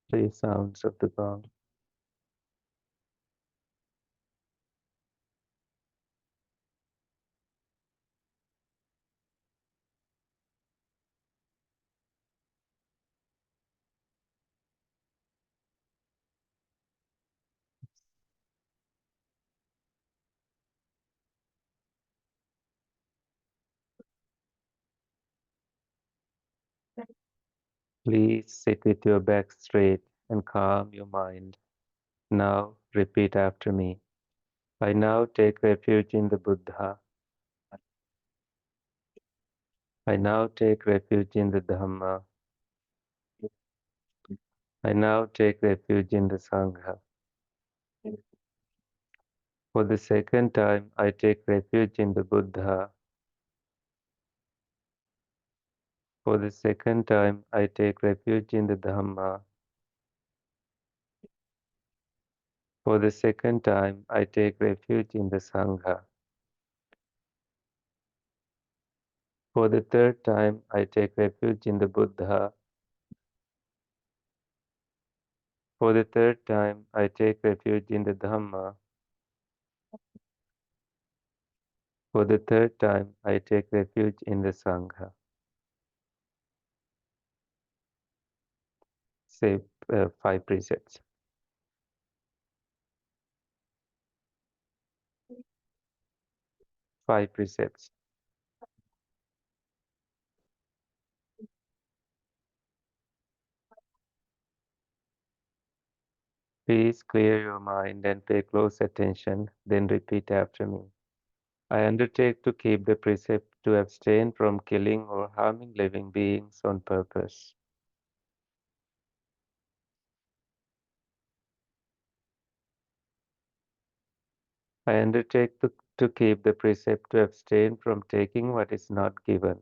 Three sounds of the gong. Please sit with your back straight and calm your mind. Now repeat after me. I now take refuge in the Buddha. I now take refuge in the Dhamma. I now take refuge in the Sangha. For the second time, I take refuge in the Buddha. For the second time, I take refuge in the Dhamma. For the second time, I take refuge in the Sangha. For the third time, I take refuge in the Buddha. For the third time, I take refuge in the Dhamma. For the third time, I take refuge in the Sangha. Say five precepts. Five precepts. Please clear your mind and pay close attention, then repeat after me. I undertake to keep the precept to abstain from killing or harming living beings on purpose. I undertake to keep the precept to abstain from taking what is not given.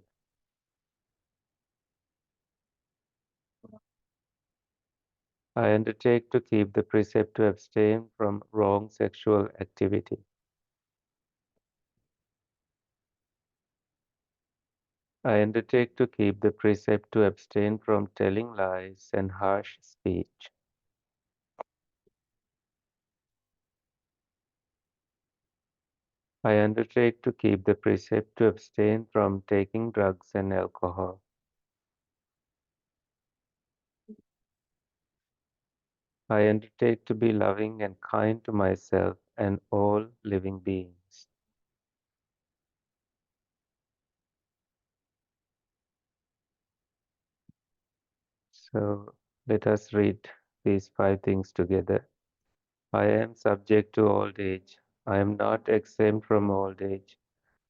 I undertake to keep the precept to abstain from wrong sexual activity. I undertake to keep the precept to abstain from telling lies and harsh speech. I undertake to keep the precept to abstain from taking drugs and alcohol. I undertake to be loving and kind to myself and all living beings. So let us read these five things together. I am subject to old age. I am not exempt from old age.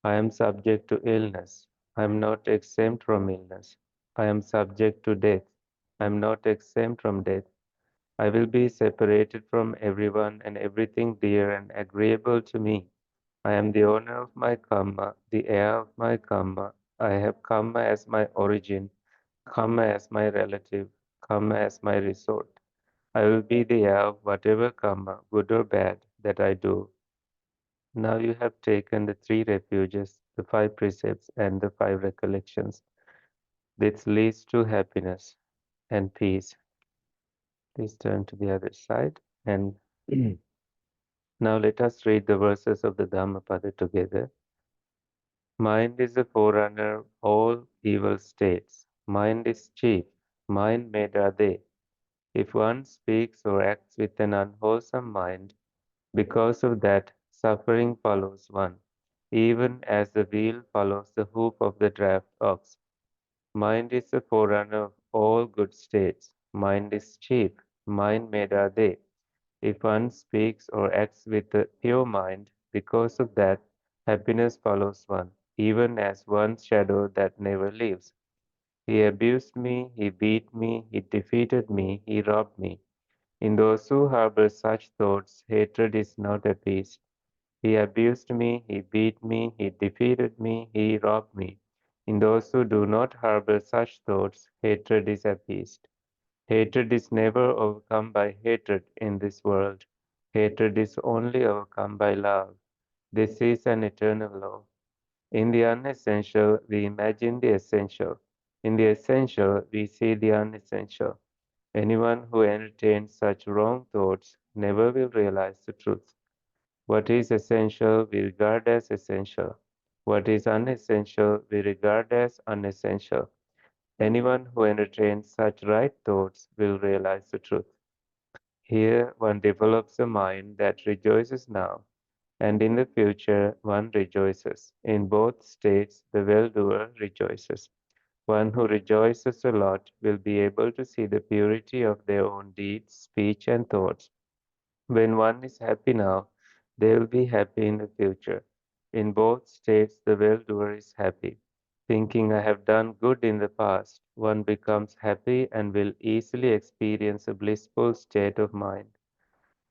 I am subject to illness. I am not exempt from illness. I am subject to death. I am not exempt from death. I will be separated from everyone and everything dear and agreeable to me. I am the owner of my karma, the heir of my karma. I have karma as my origin, karma as my relative, karma as my resort. I will be the heir of whatever karma, good or bad, that I do. Now you have taken the three refuges, the five precepts, and the five recollections. This leads to happiness and peace. Please turn to the other side. And now let us read the verses of the Dhammapada together. Mind is the forerunner of all evil states. Mind is chief. Mind made are they. If one speaks or acts with an unwholesome mind, because of that, suffering follows one, even as the wheel follows the hoof of the draft ox. Mind is the forerunner of all good states. Mind is chief. Mind made are they. If one speaks or acts with a pure mind, because of that, happiness follows one, even as one's shadow that never leaves. He abused me, he beat me, he defeated me, he robbed me. In those who harbor such thoughts, hatred is not appeased. He abused me, he beat me, he defeated me, he robbed me. In those who do not harbor such thoughts, hatred is appeased. Hatred is never overcome by hatred in this world. Hatred is only overcome by love. This is an eternal law. In the unessential, we imagine the essential. In the essential, we see the unessential. Anyone who entertains such wrong thoughts never will realize the truth. What is essential we regard as essential. What is unessential we regard as unessential. Anyone who entertains such right thoughts will realize the truth. Here one develops a mind that rejoices now, and in the future one rejoices. In both states, the well doer rejoices. One who rejoices a lot will be able to see the purity of their own deeds, speech, and thoughts. When one is happy now, they will be happy in the future. In both states, the well doer is happy. Thinking I have done good in the past, one becomes happy and will easily experience a blissful state of mind.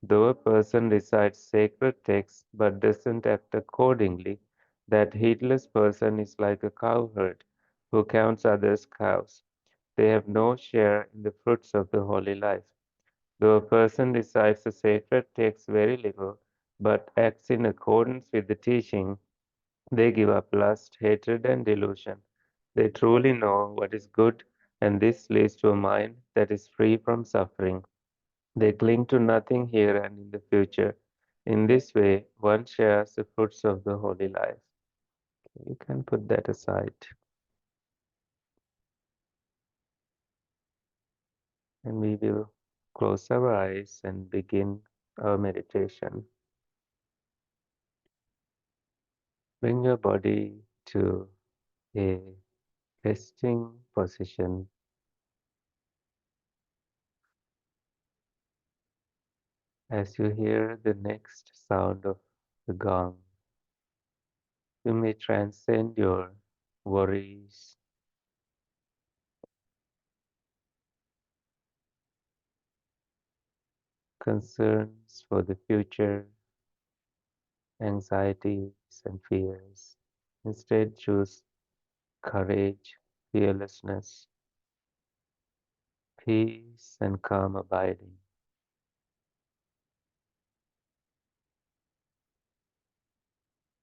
Though a person recites sacred texts but doesn't act accordingly, that heedless person is like a cowherd who counts others' cows. They have no share in the fruits of the holy life. Though a person recites the sacred text very little, but acts in accordance with the teaching, they give up lust, hatred, and delusion. They truly know what is good, and this leads to a mind that is free from suffering. They cling to nothing here and in the future. In this way, one shares the fruits of the holy life. You can put that aside, and we will close our eyes and begin our meditation. Bring your body to a resting position. As you hear the next sound of the gong, you may transcend your worries, concerns for the future, anxieties, and fears. Instead, choose courage, fearlessness, peace, and calm abiding.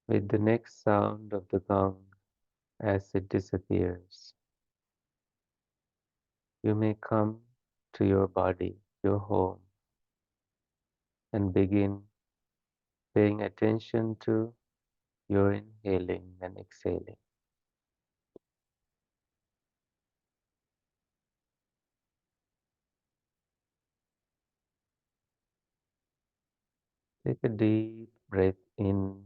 With the next sound of the gong as it disappears, you may come to your body, your home, and begin paying attention to your inhaling and exhaling. Take a deep breath in,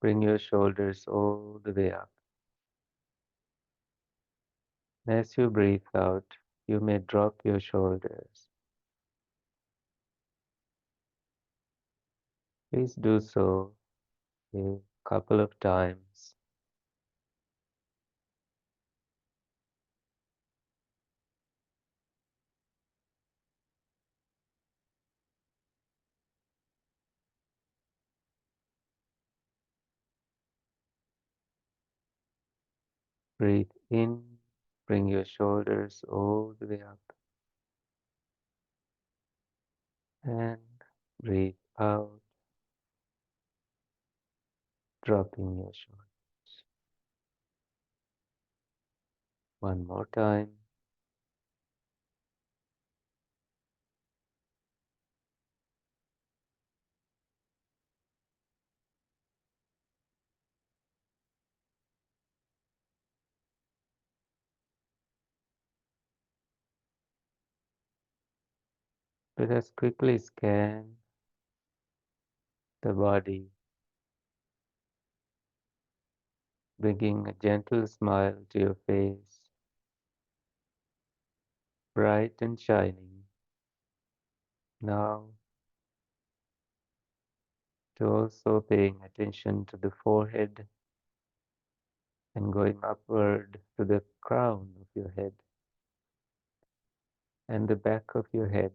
bring your shoulders all the way up. As you breathe out, you may drop your shoulders. Please do so a couple of times. Breathe in, bring your shoulders all the way up, and breathe out, dropping your shoulders. One more time. Let us quickly scan the body, bringing a gentle smile to your face, bright and shining. Now, to also paying attention to the forehead and going upward to the crown of your head and the back of your head,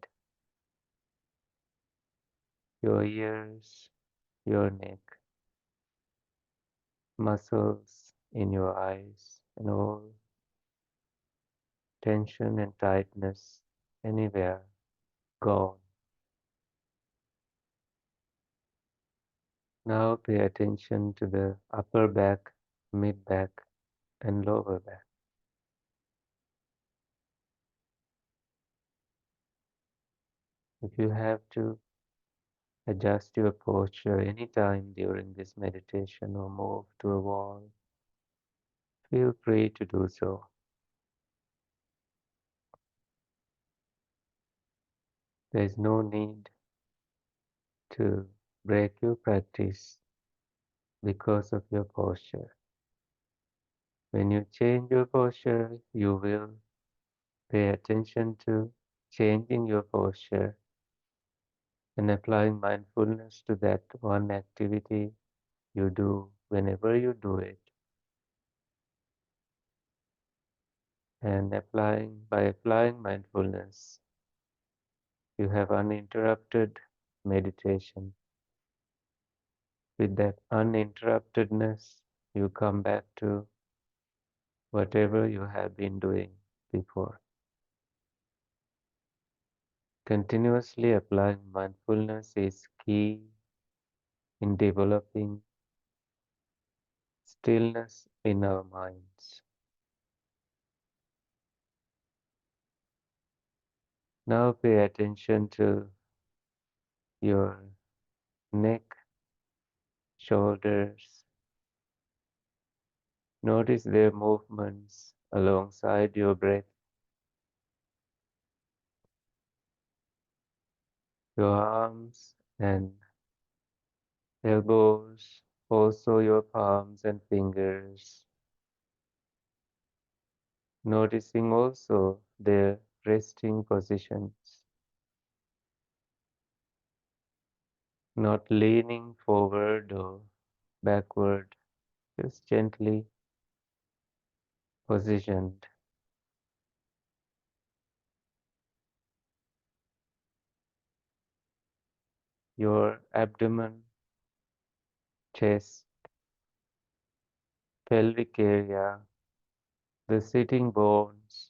your ears, your neck, muscles in your eyes, and all tension and tightness anywhere gone. Now pay attention to the upper back, mid back, and lower back. If you have to adjust your posture anytime during this meditation or move to a wall, feel free to do so. There is no need to break your practice because of your posture. When you change your posture, you will pay attention to changing your posture and applying mindfulness to that one activity you do whenever you do it. And by applying mindfulness, you have uninterrupted meditation. With that uninterruptedness, you come back to whatever you have been doing before. Continuously applying mindfulness is key in developing stillness in our minds. Now pay attention to your neck, shoulders. Notice their movements alongside your breath. Your arms and elbows, also your palms and fingers. Noticing also their resting positions, not leaning forward or backward, just gently positioned. Your abdomen, chest, pelvic area, the sitting bones,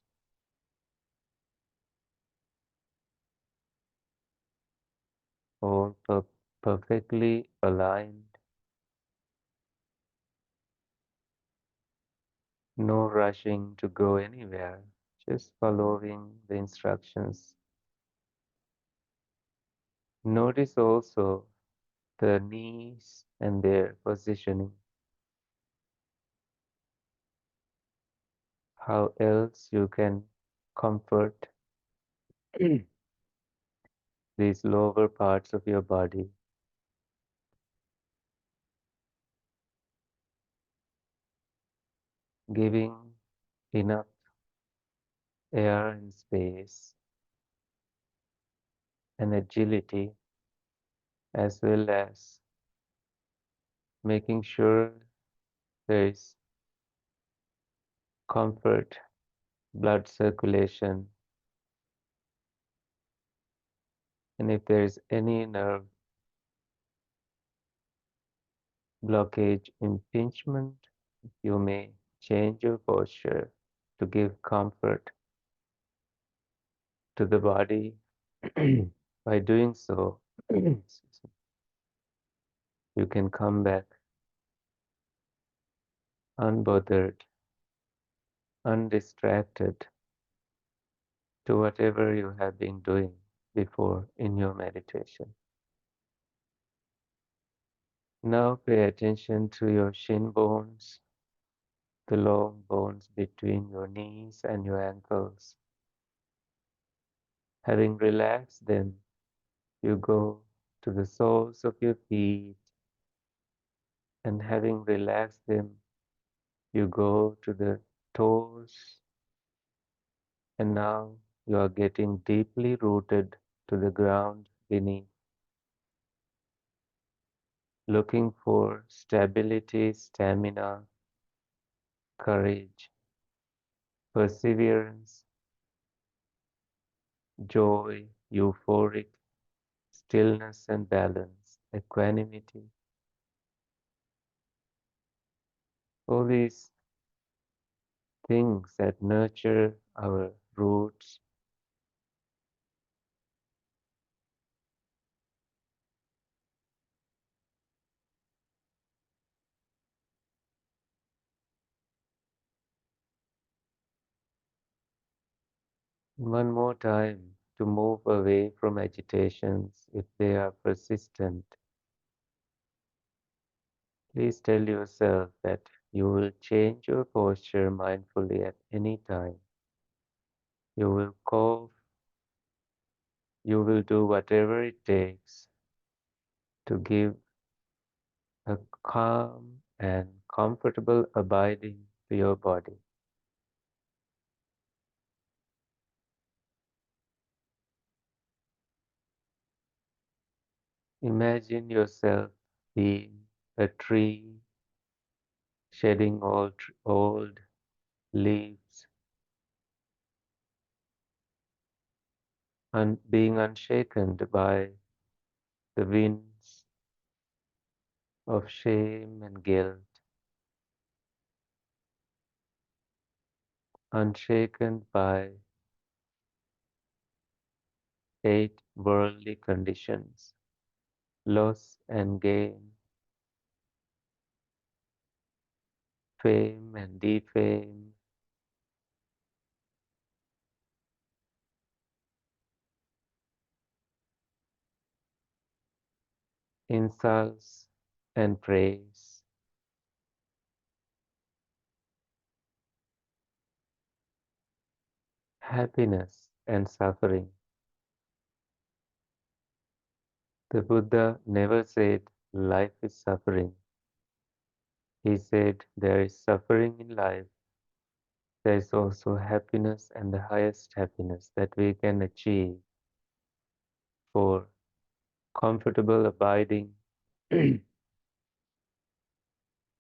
all perfectly aligned. No rushing to go anywhere, just following the instructions. Notice also the knees and their positioning. How else you can comfort these lower parts of your body, giving enough air and space and agility, as well as making sure there is comfort, blood circulation, and if there is any nerve blockage, impingement, you may change your posture to give comfort to the body. By doing so, you can come back unbothered, undistracted to whatever you have been doing before in your meditation. Now pay attention to your shin bones, the long bones between your knees and your ankles. Having relaxed them, you go to the soles of your feet, and having relaxed them, you go to the toes, and now you are getting deeply rooted to the ground beneath, looking for stability, stamina, courage, perseverance, joy, euphoric, stillness and balance, equanimity. All these things that nurture our roots. One more time to move away from agitations if they are persistent. Please tell yourself that you will change your posture mindfully at any time. You will cough, you will do whatever it takes to give a calm and comfortable abiding to your body. Imagine yourself being a tree shedding old leaves and being unshaken by the winds of shame and guilt, unshaken by eight worldly conditions, loss and gain, fame and defame, insults and praise, happiness and suffering. The Buddha never said life is suffering. He said there is suffering in life. There is also happiness, and the highest happiness that we can achieve for comfortable abiding,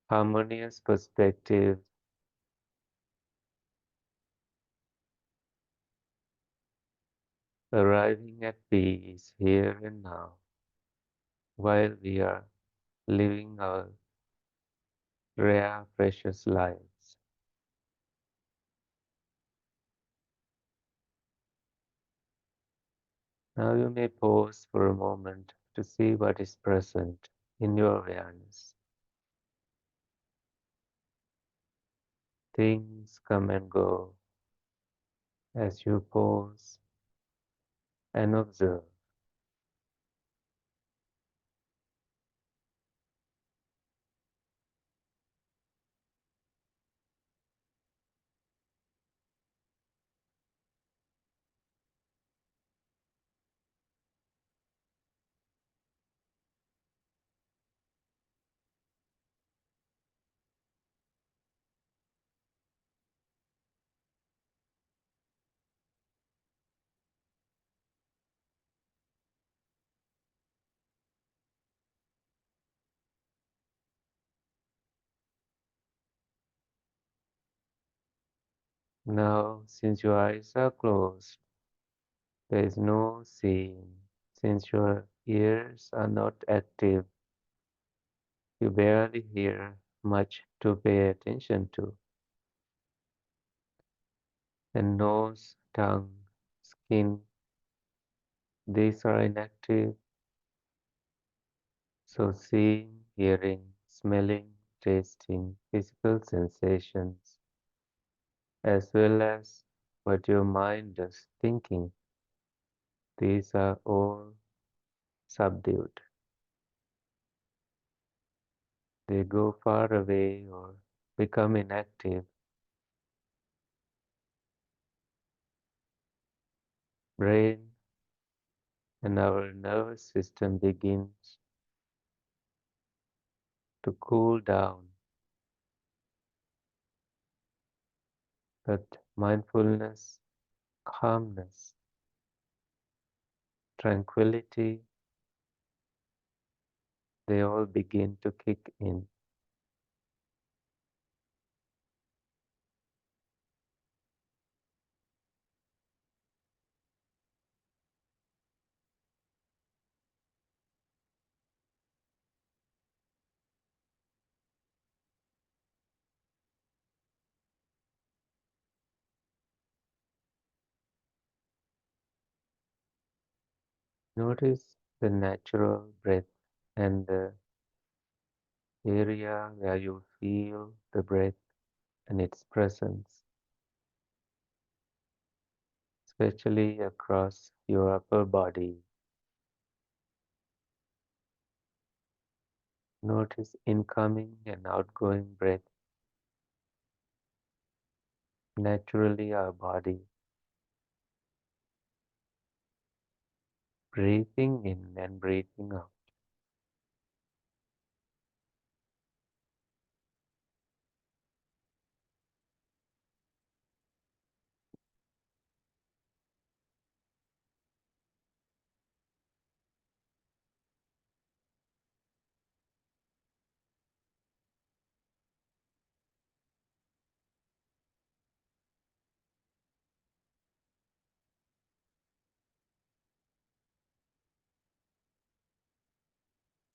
harmonious perspective, arriving at peace here and now while we are living our rare, precious lives. Now you may pause for a moment to see what is present in your awareness. Things come and go as you pause and observe. Now, since your eyes are closed, there is no seeing. Since your ears are not active, you barely hear much to pay attention to. And nose, tongue, skin, these are inactive. So seeing, hearing, smelling, tasting, physical sensations, as well as what your mind is thinking, these are all subdued. They go far away or become inactive. Brain and our nervous system begins to cool down. But mindfulness, calmness, tranquility, they all begin to kick in. Notice the natural breath and the area where you feel the breath and its presence. especially across your upper body. Notice incoming and outgoing breath. Naturally, our body breathing in and breathing out.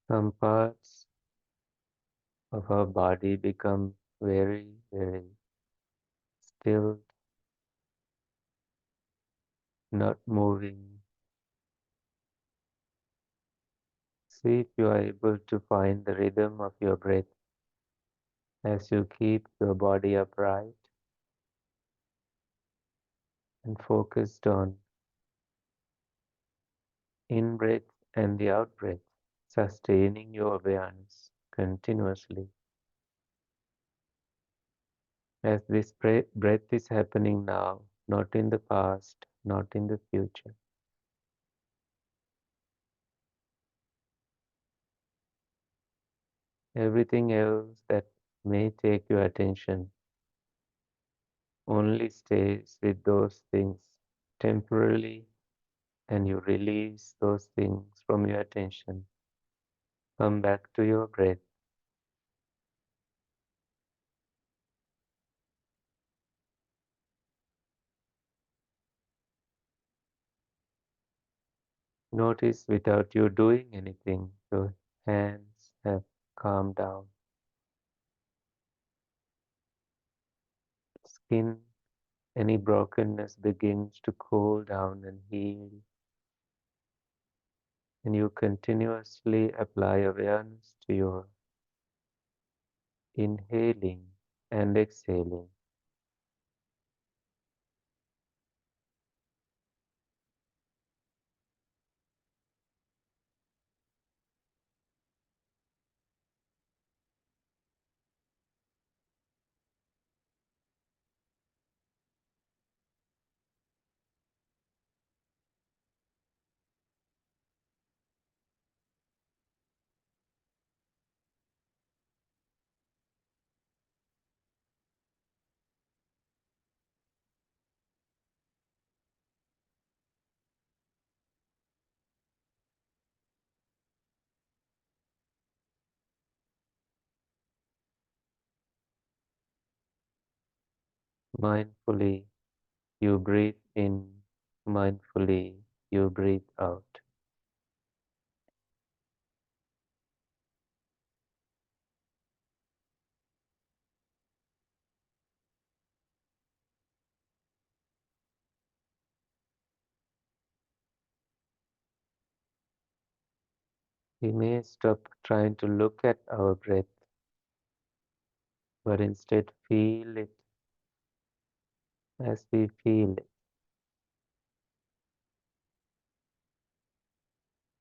Some parts of our body become very, very still, not moving. See if you are able to find the rhythm of your breath as you keep your body upright and focused on in breath and the out breath, sustaining your awareness continuously. As this breath is happening now, not in the past, not in the future. Everything else that may take your attention only stays with those things temporarily, and you release those things from your attention. Come back to your breath. Notice without you doing anything, your hands have calmed down. Skin, any brokenness begins to cool down and heal, and you continuously apply awareness to your inhaling and exhaling. Mindfully, you breathe in, mindfully, you breathe out. We may stop trying to look at our breath, but instead feel it as we feel it.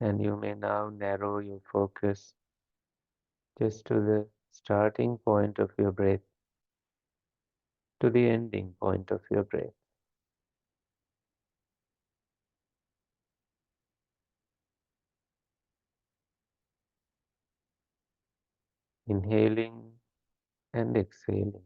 And you may now narrow your focus just to the starting point of your breath, to the ending point of your breath. Inhaling and exhaling.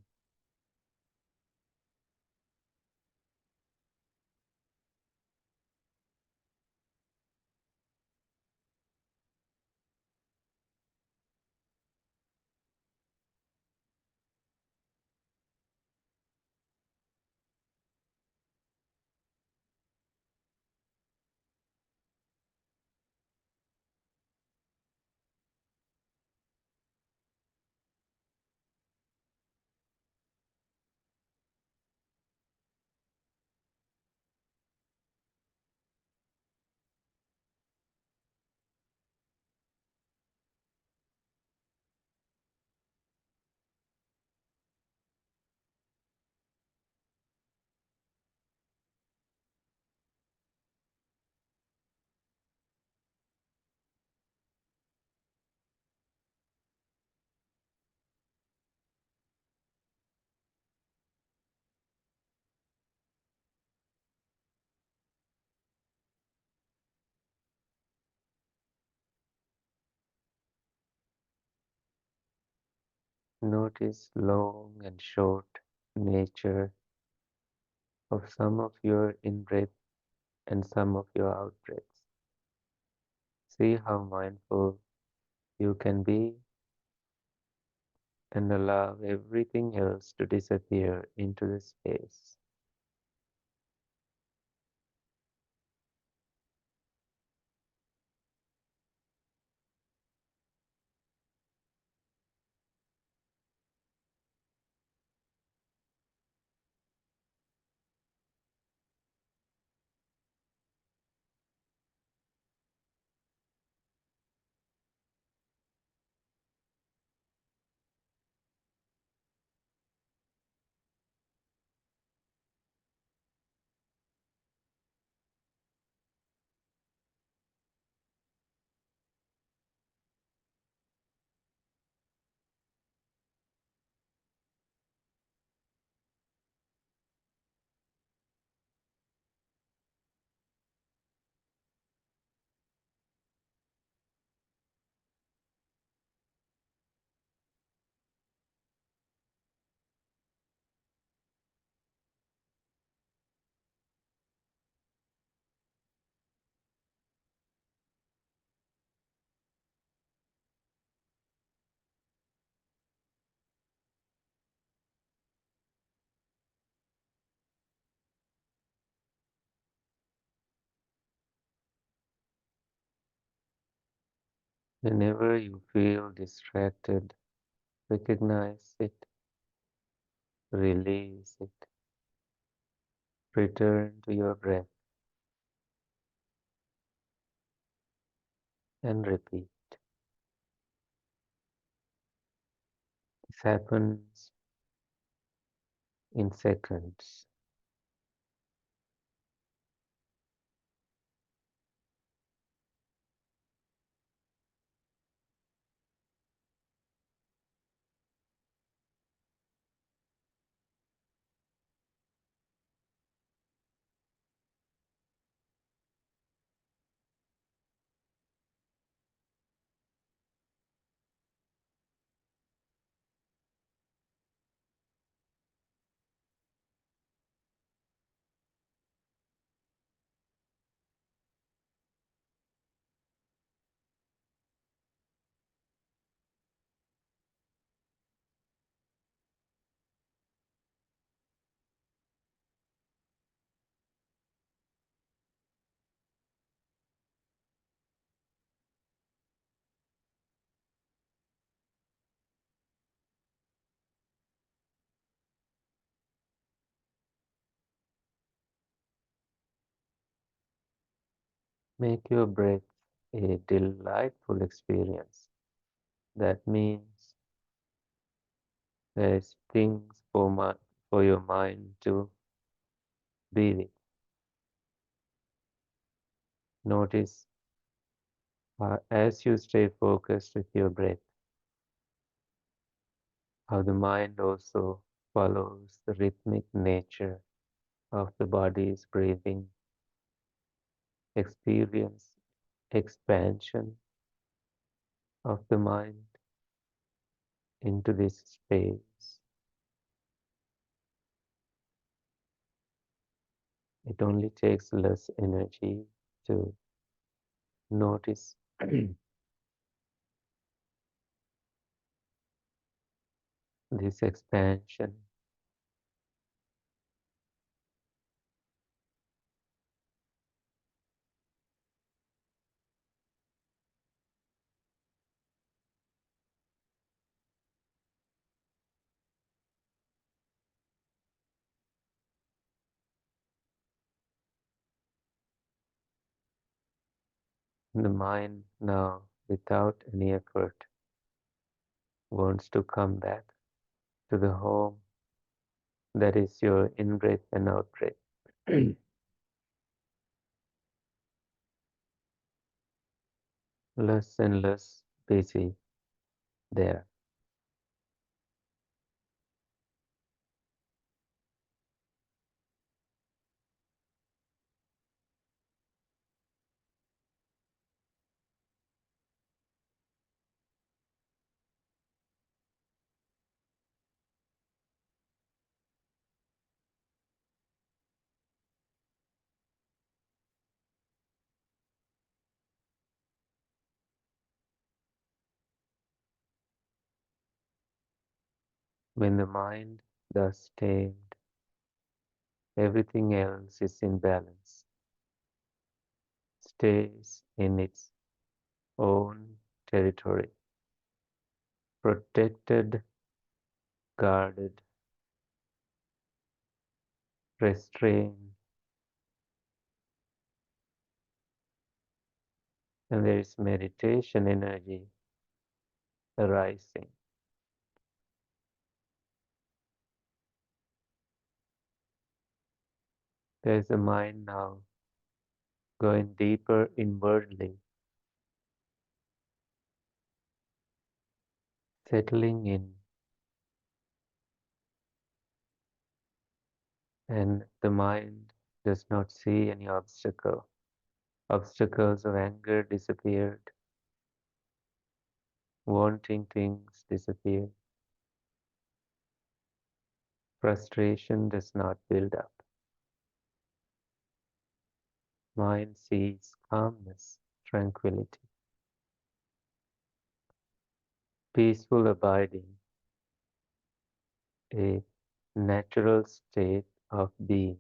Notice long and short nature of some of your in-breath and some of your out-breaths. See how mindful you can be and allow everything else to disappear into the space. Whenever you feel distracted, recognize it, release it, return to your breath, and repeat. This happens in seconds. Make your breath a delightful experience. That means there's things for your mind to be with. Notice as you stay focused with your breath, how the mind also follows the rhythmic nature of the body's breathing, experience expansion of the mind into this space. It only takes less energy to notice this expansion. The mind now, without any effort, wants to come back to the home that is your in breath and out breath. Less and less busy there. When the mind, thus tamed, everything else is in balance, stays in its own territory, protected, guarded, restrained, and there is meditation energy arising. There is a mind now going deeper inwardly, settling in, and the mind does not see any obstacle. Obstacles of anger disappeared, wanting things disappear, frustration does not build up. Mind sees calmness, tranquility, peaceful abiding, a natural state of being.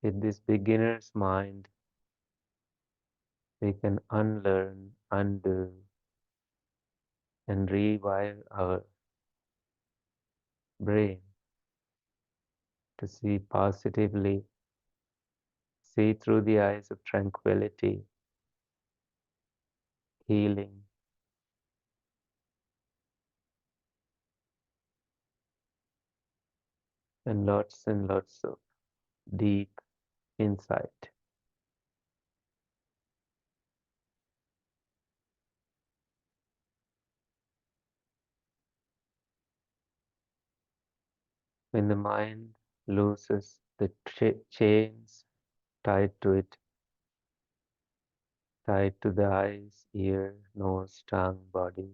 With this beginner's mind, we can unlearn, undo, and rewire our brain to see positively, see through the eyes of tranquility, healing, and lots of deep insight. When the mind loses the chains tied to it, tied to the eyes, ear, nose, tongue, body,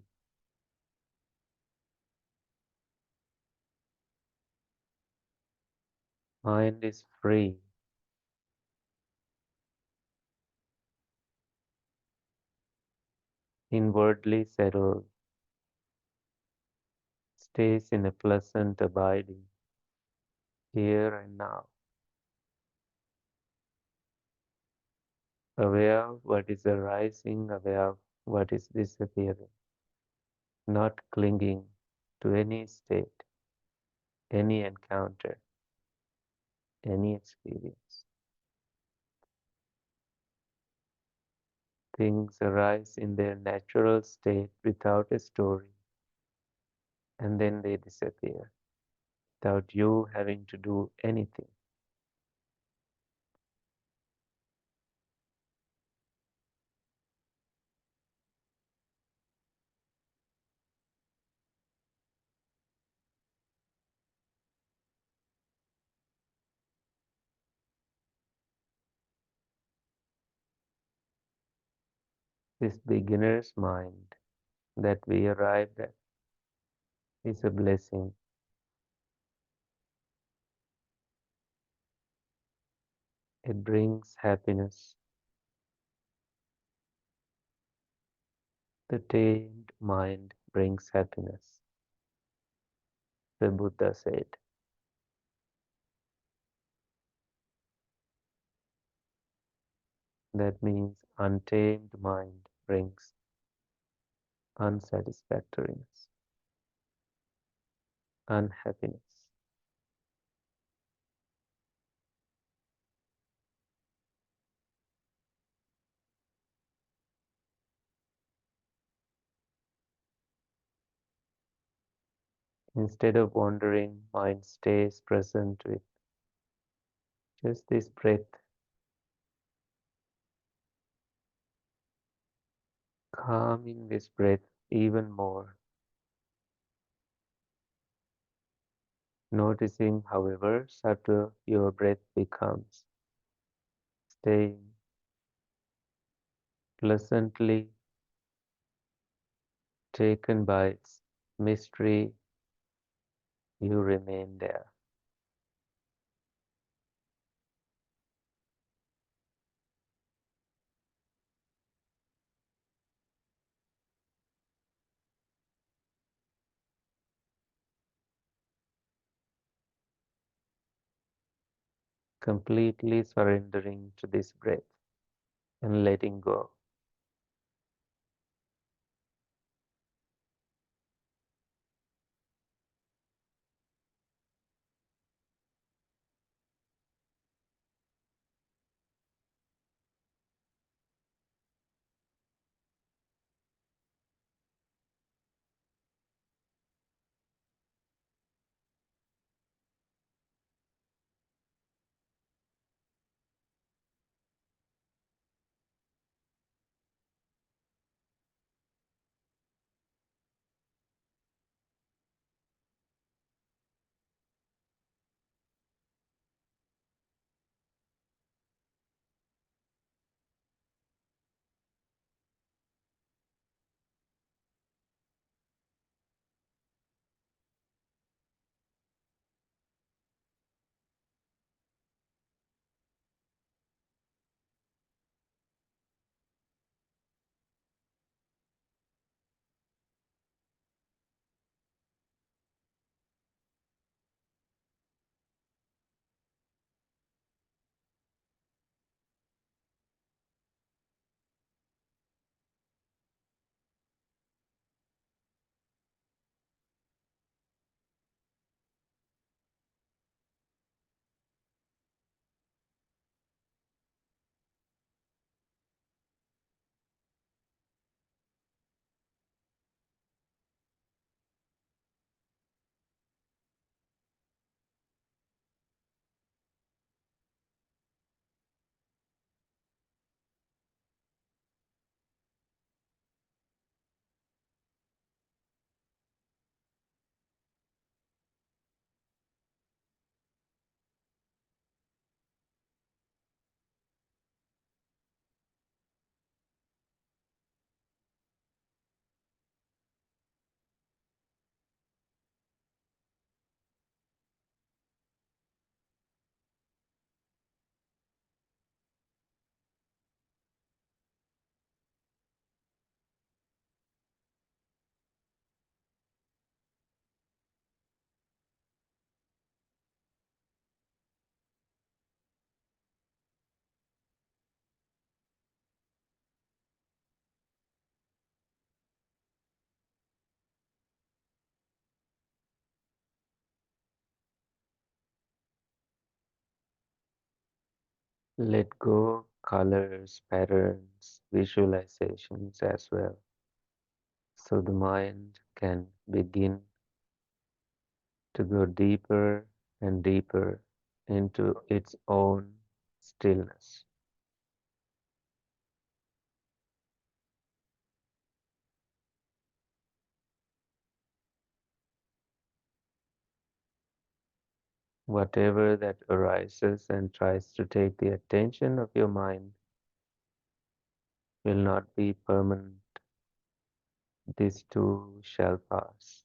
mind is free, inwardly settled, stays in a pleasant abiding, here and now, aware of what is arising, aware of what is disappearing, not clinging to any state, any encounter, any experience. Things arise in their natural state without a story, and then they disappear without you having to do anything. This beginner's mind that we arrived at is a blessing. It brings happiness. The tamed mind brings happiness, the Buddha said. That means untamed mind brings unsatisfactoriness, unhappiness. Instead of wandering, mind stays present with just this breath, calming this breath even more, noticing however subtle your breath becomes, staying pleasantly taken by its mystery, you remain there. completely surrendering to this breath and letting go. Let go colors, patterns, visualizations as well, so the mind can begin to go deeper and deeper into its own stillness. Whatever that arises and tries to take the attention of your mind will not be permanent. This too shall pass.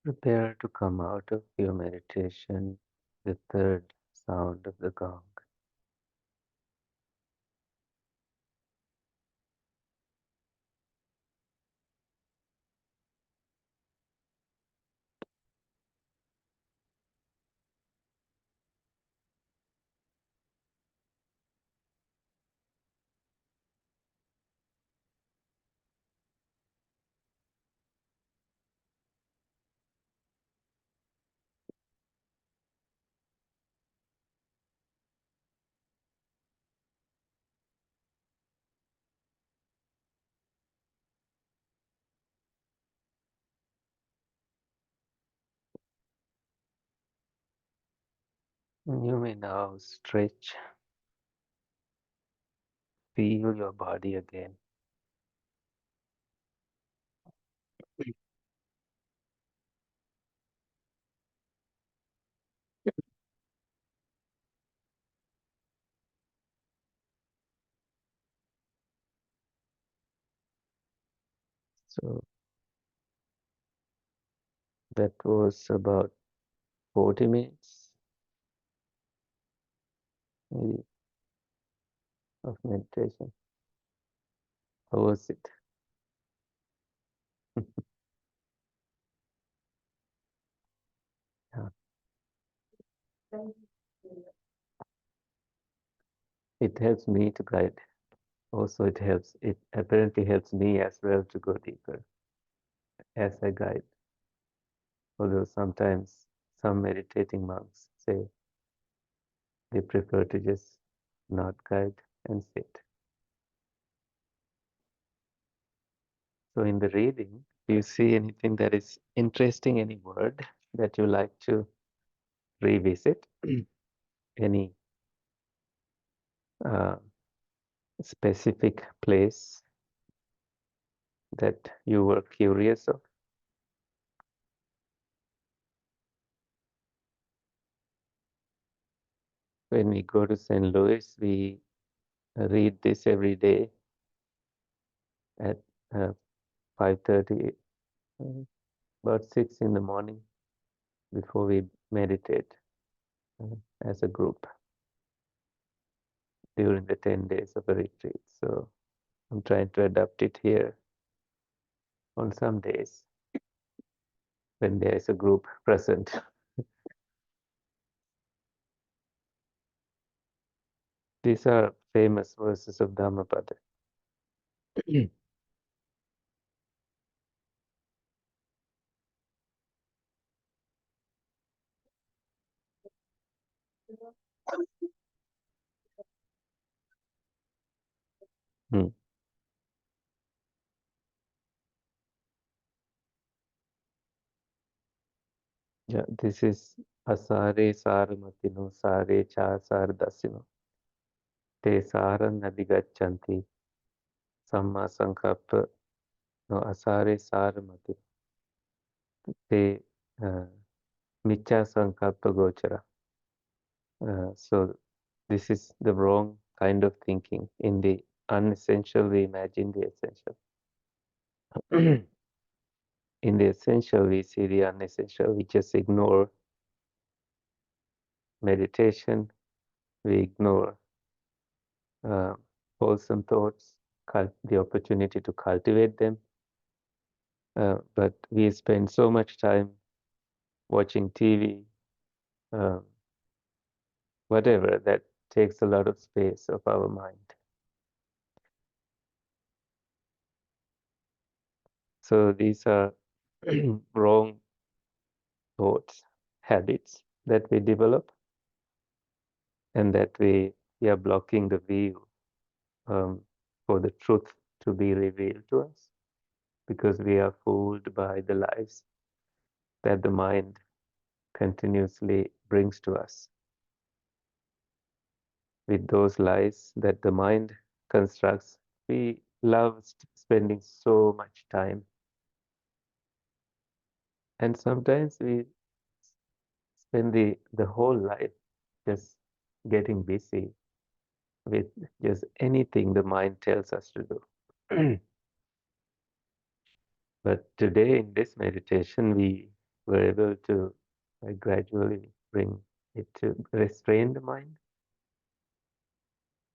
Prepare to come out of your meditation, the third sound of the gong. You may now stretch, feel your body again. So that was about 40 minutes maybe of meditation. How was it? Yeah. It helps me to guide. Also, it apparently helps me as well to go deeper as a guide. Although sometimes some meditating monks say they prefer to just not guide and sit. So in the reading, do you see anything that is interesting, any word that you like to revisit? Any uh, specific place that you were curious of? When we go to St. Louis, we read this every day at uh, 5:30, uh, about 6 in the morning before we meditate uh, as a group during the 10 days of a retreat. So I'm trying to adapt it here on some days when there is a group present. These are famous verses of Dhammapada. Hmm. Yeah, this is asare saramatino sare cha saradasino te saran adigachanti samma sankappa no asare saramati te uh, miccha sankappa gochara. So this is the wrong kind of thinking. In the unessential, we imagine the essential. In the essential, we see the unessential. We just ignore meditation. We ignore uh, wholesome thoughts, the opportunity to cultivate them. But we spend so much time watching TV, uh, whatever, that takes a lot of space of our mind. So these are wrong thoughts, habits that we develop, and that we are blocking the view um, for the truth to be revealed to us because we are fooled by the lies that the mind continuously brings to us. With those lies that the mind constructs, we love spending so much time. And sometimes we spend the whole life just getting busy with just anything the mind tells us to do. But today in this meditation, we we're able to gradually bring it to restrain the mind.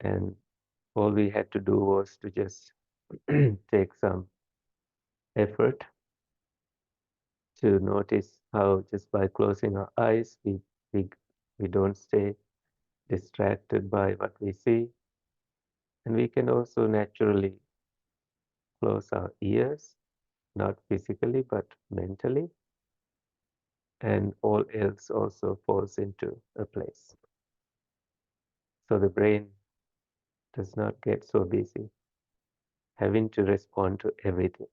And all we had to do was to just take some effort to notice how just by closing our eyes, we, we don't stay distracted by what we see. And we can also naturally close our ears, not physically, but mentally. And all else also falls into a place. So the brain does not get so busy having to respond to everything.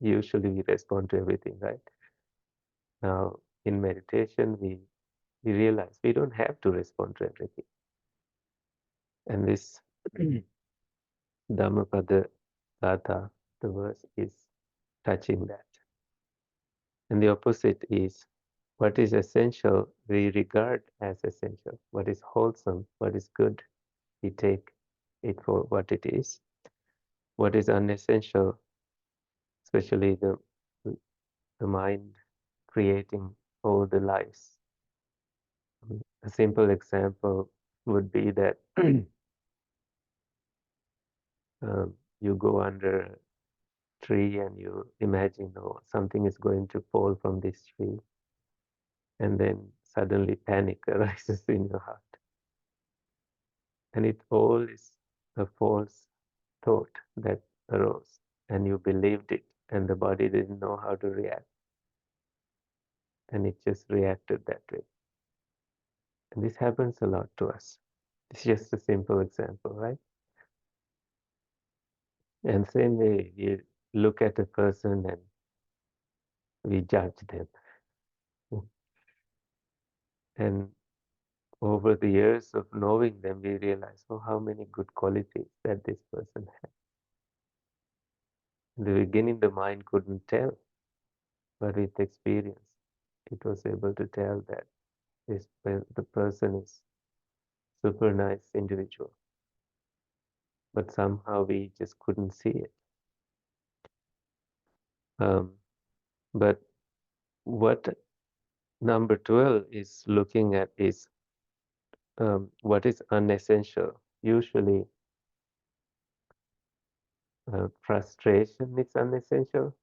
Usually we respond to everything, right? Now, in meditation, we realize we don't have to respond to everything. And this Dhammapada Gatha, the verse is touching that. And the opposite is what is essential, we regard as essential. What is wholesome, what is good, we take it for what it is. What is unessential, especially the mind creating all the lies. A simple example would be that you go under a tree and you imagine, oh, something is going to fall from this tree, and then suddenly panic arises in your heart. And it all is a false thought that arose, and you believed it, and the body didn't know how to react, and it just reacted that way. And this happens a lot to us. It's just a simple example, right? And same way, you look at a person and we judge them. And over the years of knowing them, we realize, oh, how many good qualities that this person had. In the beginning, the mind couldn't tell, but with experience, it was able to tell that the person is super nice individual. But somehow we just couldn't see it. Um, but what number 12 is looking at is what is unessential. Usually, frustration is unessential,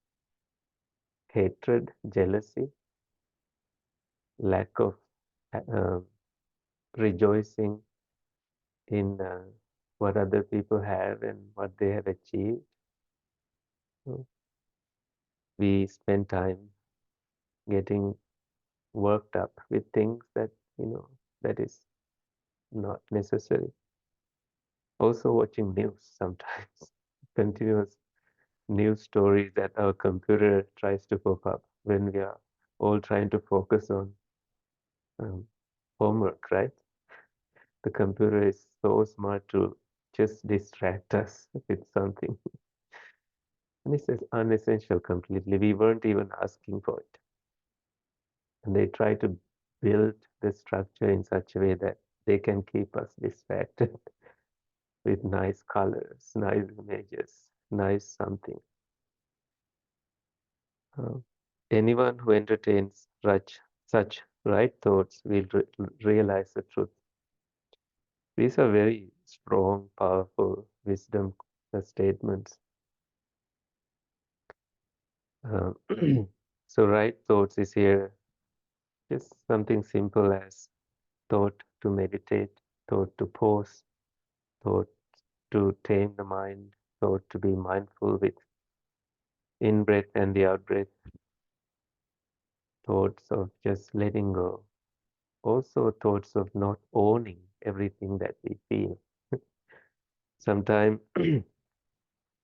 hatred, jealousy, lack of uh, rejoicing in what other people have and what they have achieved. So we spend time getting worked up with things that, that is not necessary. Also watching news sometimes, continuous news stories that our computer tries to pop up when we are all trying to focus on um, homework, right? The computer is so smart to just distract us with something. And this is unessential completely. We weren't even asking for it. And they try to build the structure in such a way that they can keep us distracted with nice colors, nice images, nice something. Uh, Anyone who entertains such right thoughts will realize the truth. These are very strong, powerful wisdom statements. Uh, so, right thoughts is here just something simple as thought to meditate, thought to pause, thought to tame the mind, thought to be mindful with in breath and the out breath, thoughts of just letting go, also thoughts of not owning everything that we feel. Sometimes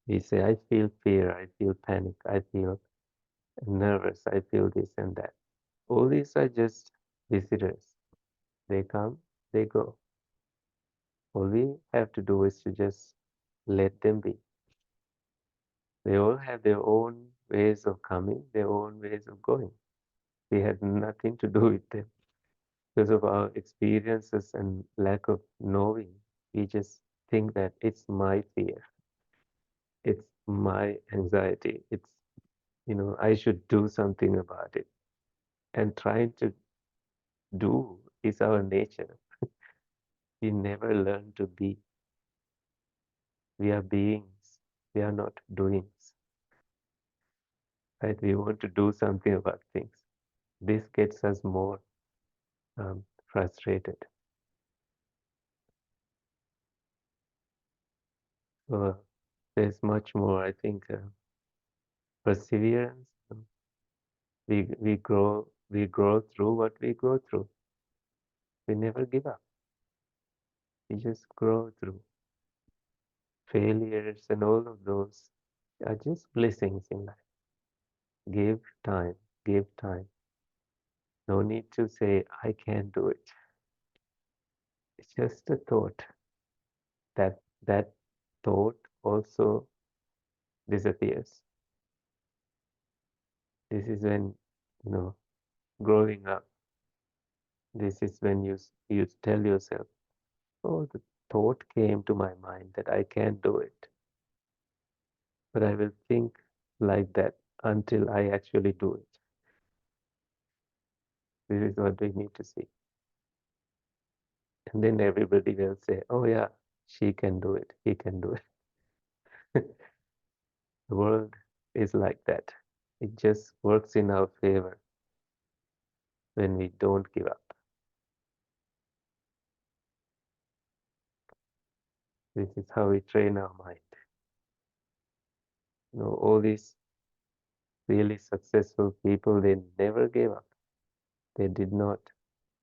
we say, I feel fear, I feel panic, I feel nervous, I feel this and that. All these are just visitors. They come, they go. All we have to do is to just let them be. They all have their own ways of coming, their own ways of going. We had nothing to do with them. Because of our experiences and lack of knowing, we just think that it's my fear, it's my anxiety, I should do something about it. And trying to do is our nature. We never learn to be. We are beings. We are not doings. Right? We want to do something about things. This gets us more frustrated. So there's much more, I think, perseverance. We grow through what we go through. We never give up. We just grow through failures, and all of those are just blessings in life. Give time, give time. No need to say, I can't do it. It's just a thought. That thought also disappears. This is when, you know, growing up, this is when you tell yourself, oh, the thought came to my mind that I can't do it. But I will think like that until I actually do it. This is what we need to see. And then everybody will say, oh, yeah, she can do it, he can do it. The world is like that. It just works in our favor when we don't give up. This is how we train our mind. All these really successful people, they never gave up. They did not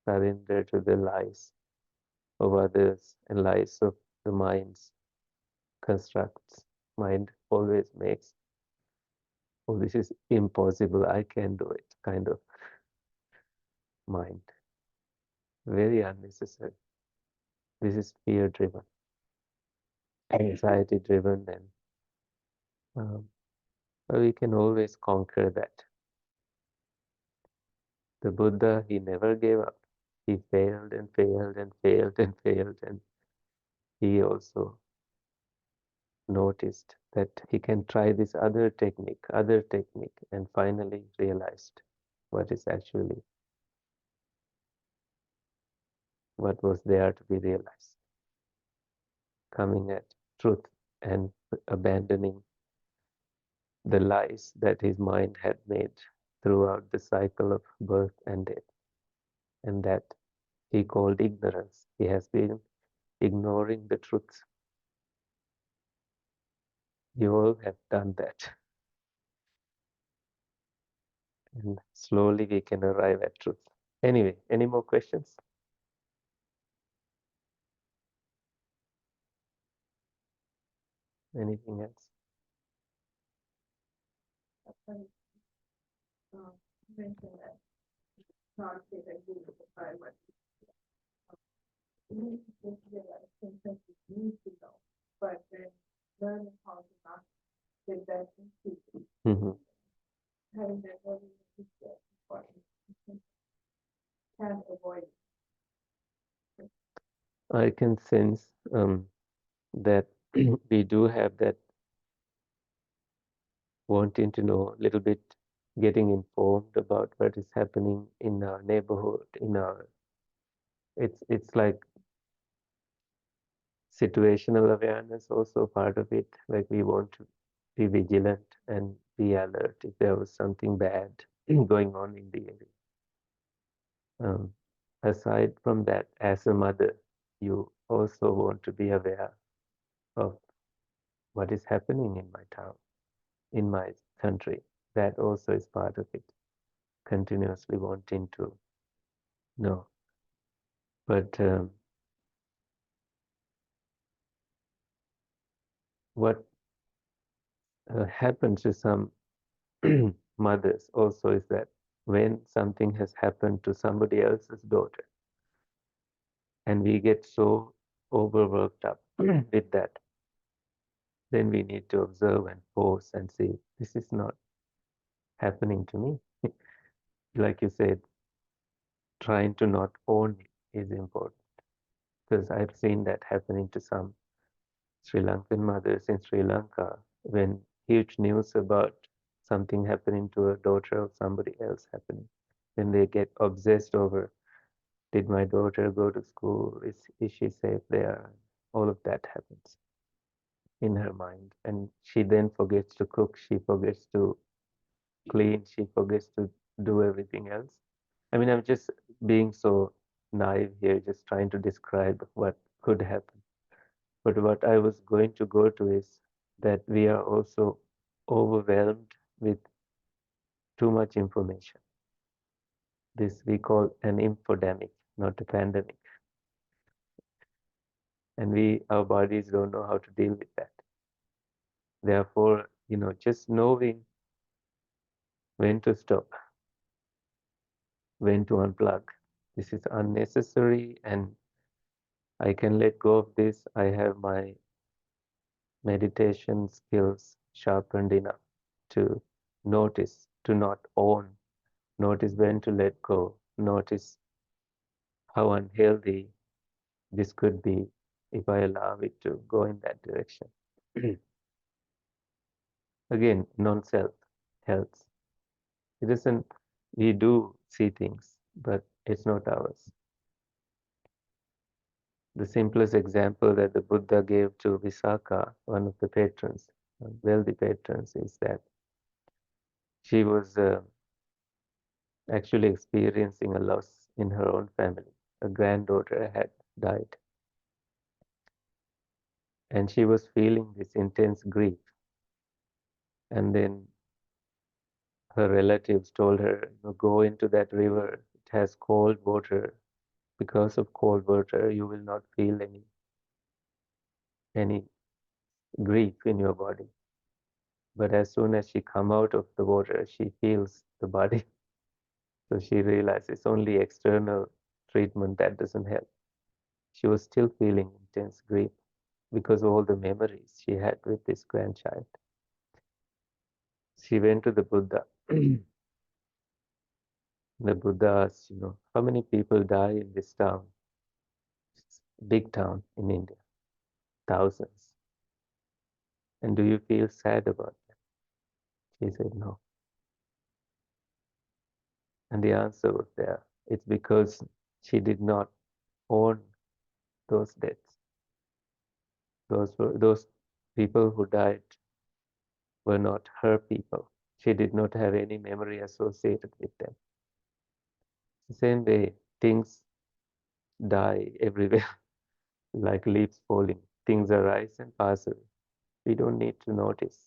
surrender to the lies of others and lies of the mind's constructs. Mind always makes, oh, this is impossible, I can do it, kind of mind. Very unnecessary. This is fear driven, anxiety driven, and but we can always conquer that. The Buddha, he never gave up. He failed and failed and failed and failed, and he also noticed that he can try this other technique, and finally realized what is actually what was there to be realized. Coming at truth and abandoning the lies that his mind had made throughout the cycle of birth and death, and that he called ignorance. He has been ignoring the truth. You all have done that. And slowly we can arrive at truth. Anyway, any more questions? Anything else? Mhm. I can sense that we do have that wanting to know a little bit, getting informed about what is happening in our neighborhood, it's like situational awareness also part of it. Like we want to be vigilant and be alert if there was something bad going on in the area. Aside from that, as a mother, you also want to be aware of what is happening in my town, in my country. That also is part of it. Continuously wanting to know. But what happens to some mothers also is that when something has happened to somebody else's daughter, and we get so overworked up with that, then we need to observe and pause and see, this is not happening to me. Like you said, trying to not own it is important, because I've seen that happening to some Sri Lankan mothers in Sri Lanka when huge news about something happening to a daughter of somebody else happening. Then they get obsessed over, did my daughter go to school? Is she safe there? All of that happens in her mind. And she then forgets to cook, she forgets to clean, she forgets to do everything else. I mean, I'm just being so naive here, just trying to describe what could happen. But what I was going to go to is that we are also overwhelmed with too much information. This we call an infodemic, not a pandemic. And our bodies don't know how to deal with that. Therefore, just knowing when to stop, when to unplug. This is unnecessary, and I can let go of this. I have my meditation skills sharpened enough to notice, to not own, notice when to let go, notice how unhealthy this could be if I allow it to go in that direction. Again, non-self helps. It isn't, we do see things, but it's not ours. The simplest example that the Buddha gave to Visakha, one of the patrons, wealthy patrons, is that she was actually experiencing a loss in her own family. A granddaughter had died, and she was feeling this intense grief. And then her relatives told her, go into that river. It has cold water. Because of cold water, you will not feel any grief in your body. But as soon as she come out of the water, she feels the body. So she realized it's only external treatment that doesn't help. She was still feeling intense grief because of all the memories she had with this grandchild. She went to the Buddha. The Buddha asked, how many people die in this town? It's a big town in India, thousands. And do you feel sad about that? She said, no. And the answer was there. It's because she did not own those deaths. Those people who died were not her people. She did not have any memory associated with them. The same way, things die everywhere, like leaves falling. Things arise and pass away. We don't need to notice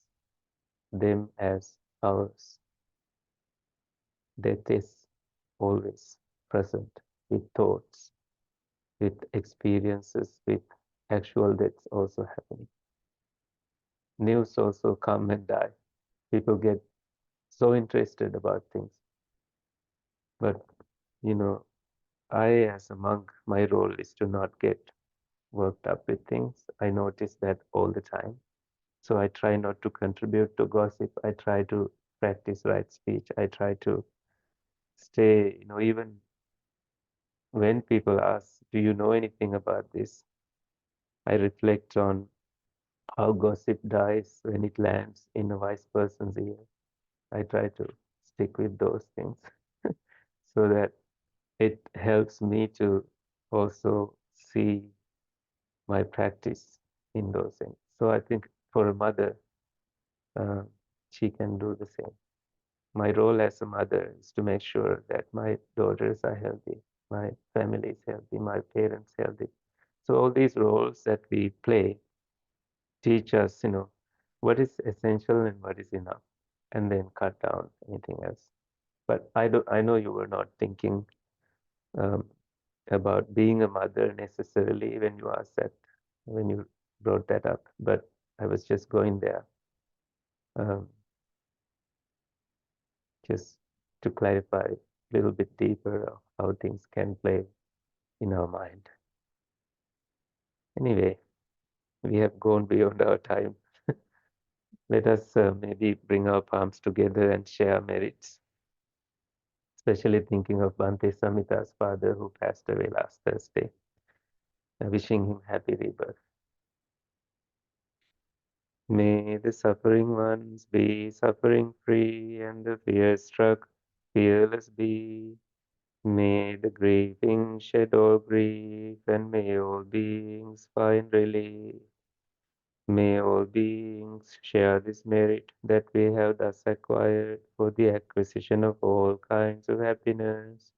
them as ours. Death is always present with thoughts, with experiences, with actual deaths also happening. News also come and die. People get so interested about things. But, you know, I, as a monk, my role is to not get worked up with things. I notice that all the time. So I try not to contribute to gossip. I try to practice right speech. I try to stay, even when people ask, do you know anything about this? I reflect on how gossip dies when it lands in a wise person's ear. I try to stick with those things so that it helps me to also see my practice in those things. So I think for a mother, uh, she can do the same. My role as a mother is to make sure that my daughters are healthy, my family is healthy, my parents healthy. So all these roles that we play teach us, what is essential and what is enough, and then cut down anything else. But I know you were not thinking um, about being a mother necessarily when you asked that, when you brought that up. But I was just going there, um, just to clarify a little bit deeper of how things can play in our mind. Anyway, we have gone beyond our time. Let us maybe bring our palms together and share merits, especially thinking of Bhante Samhita's father who passed away last Thursday, wishing him happy rebirth. May the suffering ones be suffering free and the fear struck Fearless be. May the grieving shed all grief, and may all beings find relief. May all beings share this merit that we have thus acquired for the acquisition of all kinds of happiness.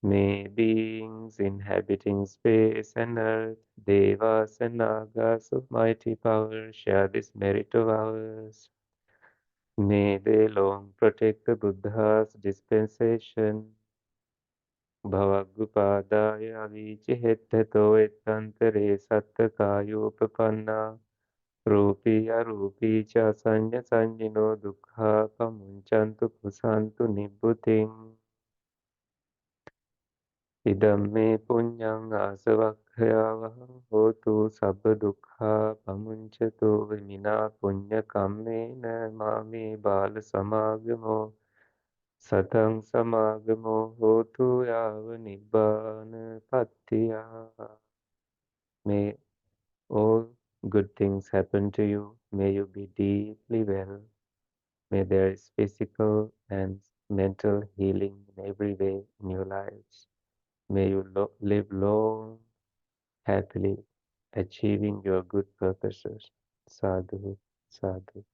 May beings inhabiting space and earth, devas and nagas of mighty power, share this merit of ours. May they long protect the Buddha's dispensation. Bhavaggupadaya avijjehettato ettantere sattakayopapanna Rupi arupi cha sanya sanyino dukkha pamunchantu pusantu nibbuting idam me punyang asavakkayavaham hotu sabba dukkha pamunchatu vimina punya kammena mame bala samagamo satang samagamo hotu yava nibbana pattiya. May all good things happen to you. May you be deeply well. May there is physical and mental healing in every way in your lives. May you live long, happily, achieving your good purposes. Sadhu, sadhu.